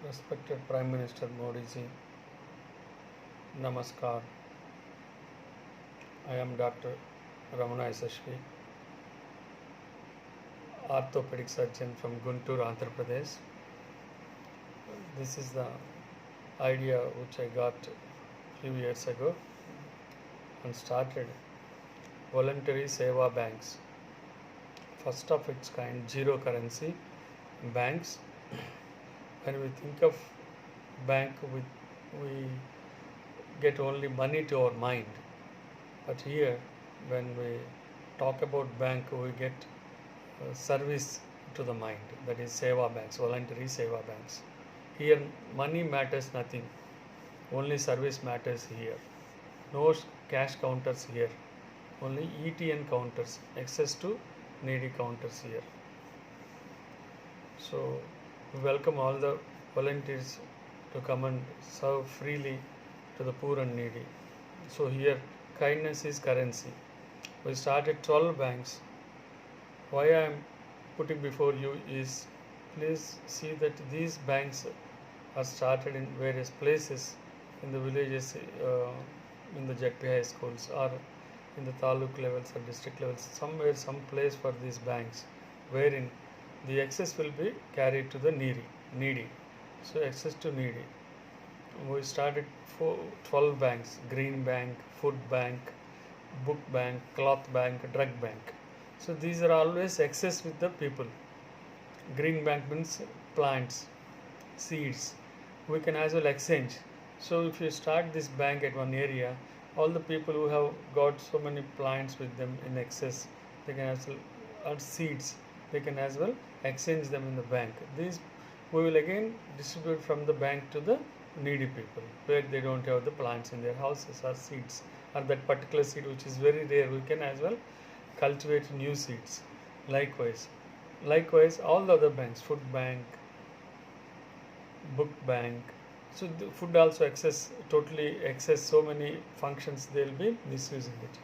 Respected Prime Minister Modi ji, Namaskar. I am Dr. Ramana SSV, orthopedic surgeon from Guntur, Andhra Pradesh. This is the idea which I got few years ago and started voluntary Seva banks. First of its kind, zero currency banks. When we think of bank, we get only money to our mind. But here, when we talk about bank, we get service to the mind. That is Seva banks, voluntary Seva banks. Here, money matters nothing. Only service matters here. No cash counters here. Only ETN counters, access to needy counters here. So, we welcome all the volunteers to come and serve freely to the poor and needy. So, here, kindness is currency. We started 12 banks. Why I am putting before you is, please see that these banks are started in various places in the villages, in the JP high schools, or in the taluk levels or district levels, somewhere, some place for these banks, wherein the excess will be carried to the needy. So access to needy. We started 12 banks: green bank, food bank, book bank, cloth bank, drug bank. So these are always access with the people. Green bank means plants, seeds. We can as well exchange. So if you start this bank at one area, all the people who have got so many plants with them in excess, they can as well, or seeds, they can as well exchange them in the bank. These we will again distribute from the bank to the needy people where they don't have the plants in their houses or seeds, or that particular seed which is very rare, we can as well cultivate new seeds. Likewise all the other banks, food bank, book bank. So the food also totally access so many functions, they will be misusing it.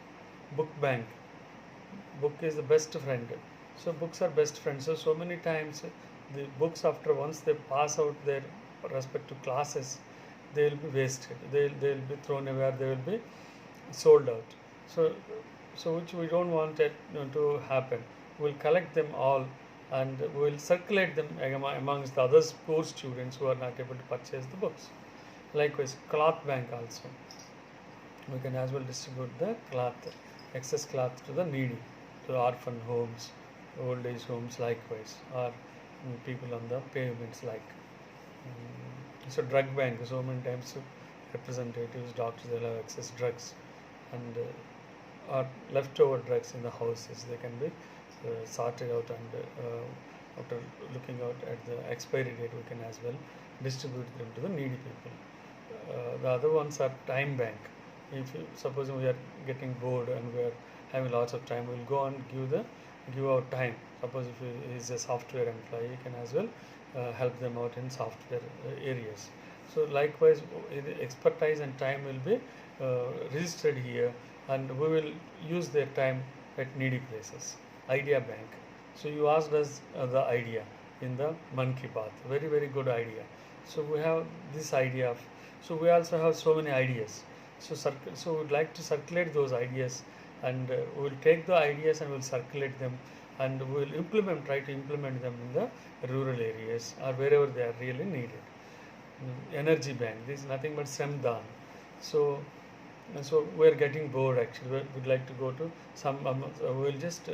Book bank, book is the best friend. So books are best friends. So many times the books, after once they pass out their respective classes, they will be wasted. They will be thrown away. They will be sold out. So which we don't want it to happen. We will collect them all and we will circulate them amongst the other poor students who are not able to purchase the books. Likewise, cloth bank also. We can as well distribute the cloth, excess cloth to the needy, to orphan homes, old age homes likewise, or people on the pavements so drug bank, so many times representatives, doctors, they'll have excess drugs and or leftover drugs in the houses, they can be sorted out, and after looking out at the expiry date, we can as well distribute them to the needy people. The other ones are time bank. If suppose we are getting bored and we are having lots of time, we will go and give our time. Suppose if he is a software employee, you can as well help them out in software areas. So likewise, expertise and time will be registered here, and we will use their time at needy places. Idea bank. So you asked us the idea in the Man Ki Baat. Very, very good idea. So we have this idea of, so we also have so many ideas. So we'd like to circulate those ideas, and we'll take the ideas and we'll circulate them, and we'll try to implement them in the rural areas or wherever they are really needed. Energy bank. This is nothing but Sramdan. So we're getting bored actually. We'd like to go to some. We'll just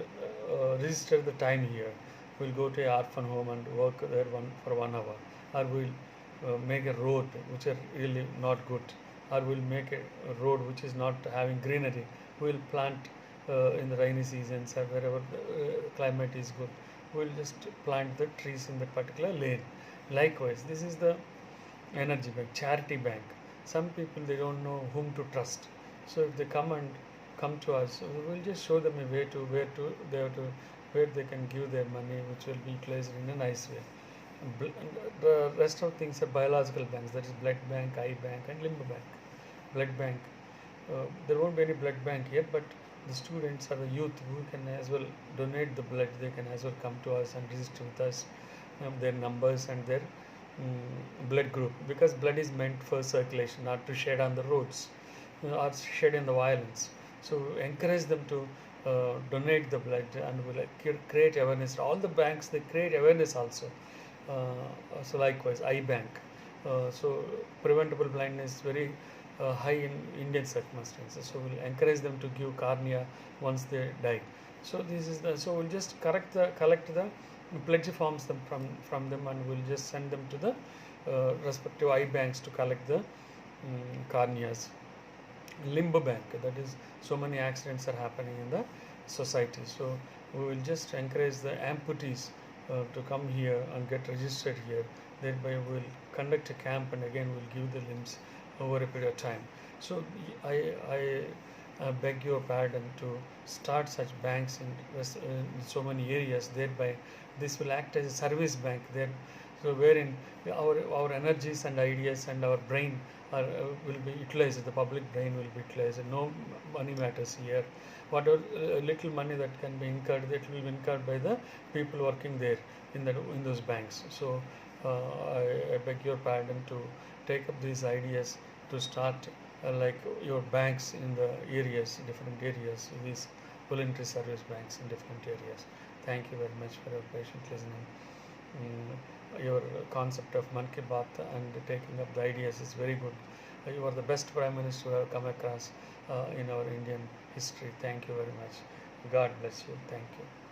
register the time here. We'll go to a orphan home and work there for 1 hour, or we'll make a road which are really not good, or we'll make a road which is not having greenery. We'll plant in the rainy seasons or wherever the climate is good. We'll just plant the trees in that particular lane. Likewise, this is the energy bank, charity bank. Some people, they don't know whom to trust. So if they come to us, we will just show them a way to where they can give their money, which will be utilized in a nice way. The rest of things are biological banks, that is blood bank, eye bank, and limb bank. Blood bank, there won't be any blood bank here, but the students or the youth who can as well donate the blood, they can as well come to us and register with us their numbers and their blood group, because blood is meant for circulation, not to shed on the roads, or shed in the violence. So encourage them to donate the blood, and will create awareness. All the banks, they create awareness also. So likewise, eye bank. So preventable blindness is very high in Indian circumstances. So we'll encourage them to give cornea once they die. So this is the, so we'll just collect the pledge forms from them, and we'll just send them to the respective eye banks to collect the corneas. Limb bank, that is, so many accidents are happening in the society. So we will just encourage the amputees to come here and get registered here. Thereby we will conduct a camp, and again we will give the limbs over a period of time. So I beg your pardon to start such banks in so many areas. Thereby this will act as a service bank there, so wherein our energies and ideas and our brain will be utilized. The public brain will be utilized. No money matters here. Whatever little money that can be incurred, that will be incurred by the people working there in those banks. So I beg your pardon to take up these ideas to start like your banks in the areas, different areas, these voluntary service banks in different areas. Thank you very much for your patient listening. Your concept of Mann Ki Baat and taking up the ideas is very good. You are the best Prime Minister who have come across in our Indian history. Thank you very much. God bless you. Thank you.